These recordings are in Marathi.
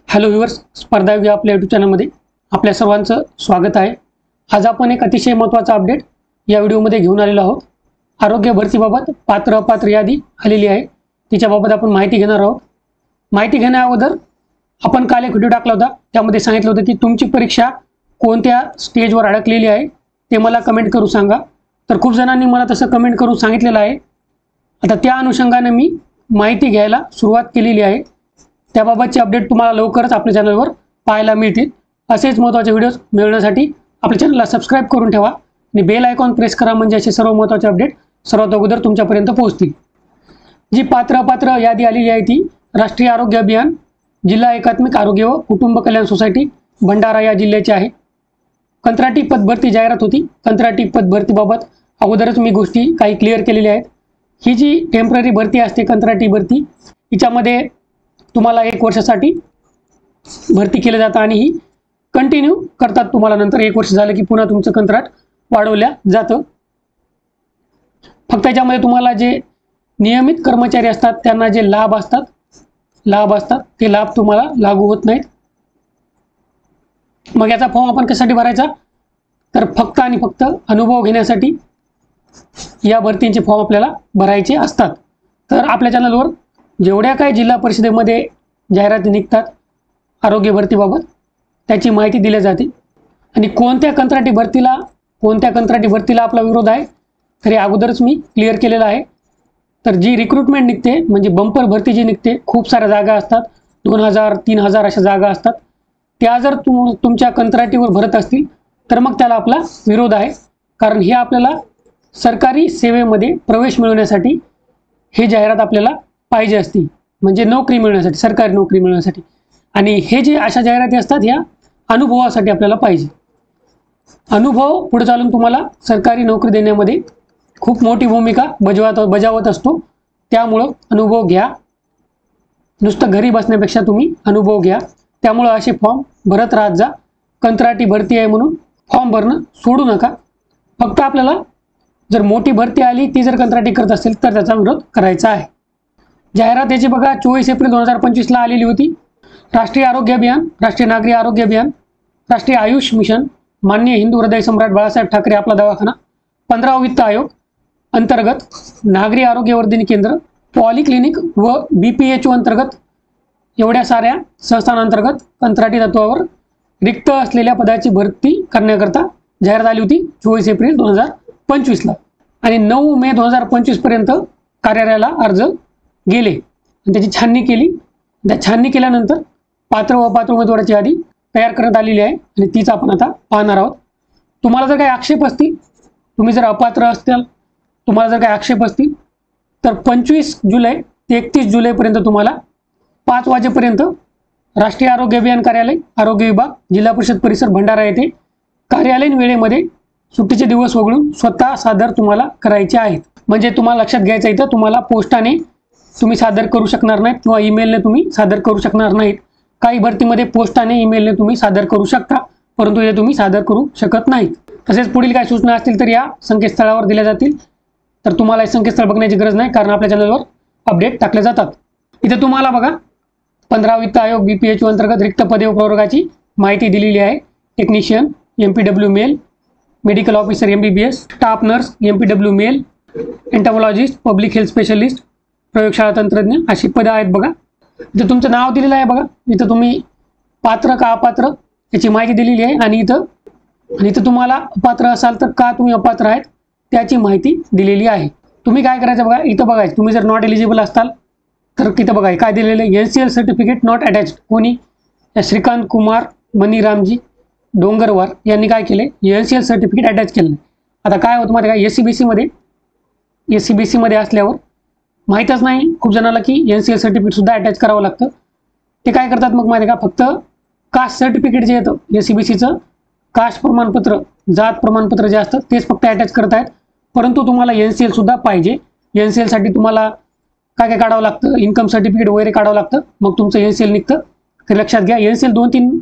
हॅलो व्ह्यूअर्स, स्पर्धा विभाग आपल्या यूट्यूब चॅनलमध्ये आपल्या सर्वांचं स्वागत आहे। आज आपण एक अतिशय महत्त्वाचा अपडेट या व्हिडिओमध्ये घेऊन आलेलो आहोत। आरोग्य भरतीबाबत पात्र अपात्र यादी आलेली आहे, तिच्याबाबत आपण माहिती घेणार आहोत। माहिती घेण्याअगोदर आपण काल एक व्हिडिओ टाकला होता, त्यामध्ये सांगितलं होतं की तुमची परीक्षा कोणत्या स्टेजवर अडकलेली आहे ते मला कमेंट करून सांगा। तर खूप जणांनी मला तसं कमेंट करून सांगितलेलं आहे। आता त्या अनुषंगाने मी माहिती घ्यायला सुरुवात केलेली आहे। त्याबाबतचे अपडेट तुम्हाला लवकरच आपल्या चॅनलवर पाहायला मिळतील। असेच महत्त्वाचे व्हिडिओज मिळवण्यासाठी आपल्या चॅनलला सबस्क्राइब करून ठेवा आणि बेल आयकॉन प्रेस करा, म्हणजे असे सर्व महत्त्वाचे अपडेट सर्वात अगोदर तुमच्यापर्यंत पोहोचतील। जी पात्र अपात्र यादी आलेली आहे ती राष्ट्रीय आरोग्य अभियान जिल्हा एकात्मिक आरोग्य व कुटुंब कल्याण सोसायटी भंडारा या जिल्ह्याची आहे। कंत्राटी पदभरती जाहिरात होती। कंत्राटी पदभरतीबाबत अगोदरच मी गोष्टी काही क्लिअर केलेल्या आहेत। ही जी टेम्पररी भरती असते कंत्राटी भरती, हिच्यामध्ये तुम्हाला 1 वर्षासाठी भरती केलं जातं आणि ही कंटिन्यू करतात। तुम्हाला नंतर 1 वर्ष झालं की पुन्हा तुमचं कंत्राट वाढवल्या जातं। फक्त याच्यामध्ये तुम्हाला जे नियमित कर्मचारी असतात त्यांना जे लाभ असतात ते लाभ तुम्हाला लागू होत नाहीत। मग याचा फॉर्म आपण कशासाठी भरायचा, तर फक्त आणि फक्त अनुभव घेण्यासाठी या भरतींचे फॉर्म आपल्याला भरायचे असतात। तर आपल्या चॅनलवर जेवढ्या काही जिल्हा परिषदेमध्ये जाहिराती निघतात आरोग्य भरतीबाबत त्याची माहिती दिली जाते। आणि कोणत्या कंत्राटी भरतीला आपला विरोध आहे तर हे अगोदरच मी क्लिअर केलेलं आहे। तर जी रिक्रुटमेंट निघते म्हणजे बंपर भरती जी निघते, खूप साऱ्या जागा असतात, 2000 3000 अशा जागा असतात। त्या जर तुमच्या कंत्राटीवर भरत असतील तर मग त्याला आपला विरोध आहे। कारण हे आपल्याला सरकारी सेवेमध्ये प्रवेश मिळवण्यासाठी हे जाहिरात आपल्याला पाहिजे असते, म्हणजे नोकरी मिळवण्यासाठी, सरकारी नोकरी मिळवण्यासाठी। आणि हे जे अशा जाहिराती असतात ह्या अनुभवासाठी आपल्याला पाहिजे। अनुभव पुढे चालून तुम्हाला सरकारी नोकरी देण्यामध्ये खूप मोठी भूमिका बजावत असतो। त्यामुळं अनुभव घ्या, नुसतं घरी बसण्यापेक्षा तुम्ही अनुभव घ्या। त्यामुळं असे फॉर्म भरत राहत जा। कंत्राटी भरती आहे म्हणून फॉर्म भरणं सोडू नका। फक्त आपल्याला जर मोठी भरती आली ती जर कंत्राटी करत असेल तर त्याचा विरोध करायचा आहे। जाहिरात याची बघा 24 एप्रिल 2025 ला आलेली होती। राष्ट्रीय आरोग्य अभियान, राष्ट्रीय नागरी आरोग्य अभियान, राष्ट्रीय आयुष मिशन, माननीय हिंदू हृदय सम्राट बाळासाहेब ठाकरे आपला दवाखाना, 15वा वित्त आयोग अंतर्गत नागरी आरोग्य वर्धिनी केंद्र, पॉलिक्लिनिक व BPHO अंतर्गत एवढ्या साऱ्या संस्थांअंतर्गत कंत्राटी तत्वावर रिक्त असलेल्या पदाची भरती करण्याकरता जाहिरात आली होती 24 एप्रिल 2025 ला। आणि 9 मे 2025 पर्यंत कार्यालयाला अर्ज गेले आणि त्याची छाननी केली। त्या छाननी केल्यानंतर पात्र व अपात्र उमेदवाराची यादी तयार करण्यात आलेली आहे आणि तीच आपण आता पाहणार आहोत। तुम्हाला जर काही आक्षेप असतील, तुम्ही जर अपात्र असतील, तुम्हाला जर काही आक्षेप असतील तर 25 जुलै ते 31 जुलैपर्यंत तुम्हाला 5 वाजेपर्यंत राष्ट्रीय आरोग्य अभियान कार्यालय, आरोग्य विभाग, जिल्हा परिषद परिसर भंडारा येथे कार्यालयीन वेळेमध्ये सुट्टीचे दिवस वगळून स्वतः सादर तुम्हाला करायचे आहेत। म्हणजे तुम्हाला लक्षात घ्यायचं, इथं तुम्हाला पोस्टाने तुम्ही सादर करू शकणार नाहीत किंवा ईमेलने तुम्ही सादर करू शकणार नाहीत। काही भरतीमध्ये पोस्टाने ईमेलने तुम्ही सादर करू शकता, परंतु हे तुम्ही सादर करू शकत नाहीत। तसेच पुढील काही सूचना असतील तर या संकेतस्थळावर दिल्या जातील। तर तुम्हाला हे संकेतस्थळ बघण्याची गरज नाही, कारण आपल्या चॅनलवर अपडेट टाकले जातात। इथे तुम्हाला बघा 15 वित्त आयोग BPHO अंतर्गत रिक्त पदे व प्रवर्गाची माहिती दिलेली आहे। Technician MPW male, medical officer MBBS, staff nurse MPW male, entomologist, public health specialist, प्रयोगशाळा तंत्रज्ञ अशी पदं आहेत बघा। इथं तुमचं नाव दिलेलं आहे बघा। इथं तुम्ही पात्र का अपात्र याची माहिती दिलेली आहे आणि इथं तुम्हाला अपात्र असाल तर का तुम्ही अपात्र आहेत त्याची माहिती दिलेली आहे। तुम्ही काय करायचं बघा, इथं बघायचं तुम्ही जर नॉट एलिजिबल असाल तर इथं बघा काय दिलेलं आहे, NCL सर्टिफिकेट नॉट अटॅच्ड। कोणी, श्रीकांत कुमार मनीरामजी डोंगरवार यांनी काय केले, NCL सर्टिफिकेट अटॅच केलं। आता काय होतं माहिती आहे का, SCBC मध्ये असल्यावर माहीतच नाही खूप जणाला की NCL सर्टिफिकेट सुद्धा अटॅच करावं लागतं। ते काय करतात मग माहिती आहे का, फक्त कास्ट सर्टिफिकेट जे येतं SCBCचं, कास्ट प्रमाणपत्र, जात प्रमाणपत्र जे असतं तेच फक्त अटॅच करत आहेत। परंतु तुम्हाला NCL सुद्धा पाहिजे। NCL साठी तुम्हाला काय काय काढावं लागतं, इन्कम सर्टिफिकेट वगैरे काढावं लागतं, मग तुमचं NCL निघतं। ते लक्षात घ्या। NCL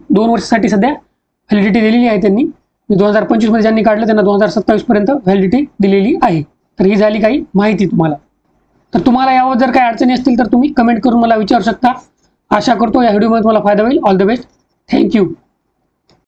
2 वर्षासाठी सध्या व्हॅलिडिटी दिलेली आहे त्यांनी। 2025 मध्ये ज्यांनी काढलं त्यांना 2027 पर्यंत व्हॅलिडिटी दिलेली आहे। तर ही झाली काही माहिती तुम्हाला। तर तुम्हाला यावर जर काही अडचणी असतील तर तुम्ही कमेंट करून मला विचारू शकता। आशा करतो या व्हिडिओमध्ये तुम्हाला फायदा होईल. All the best. थँक्यू.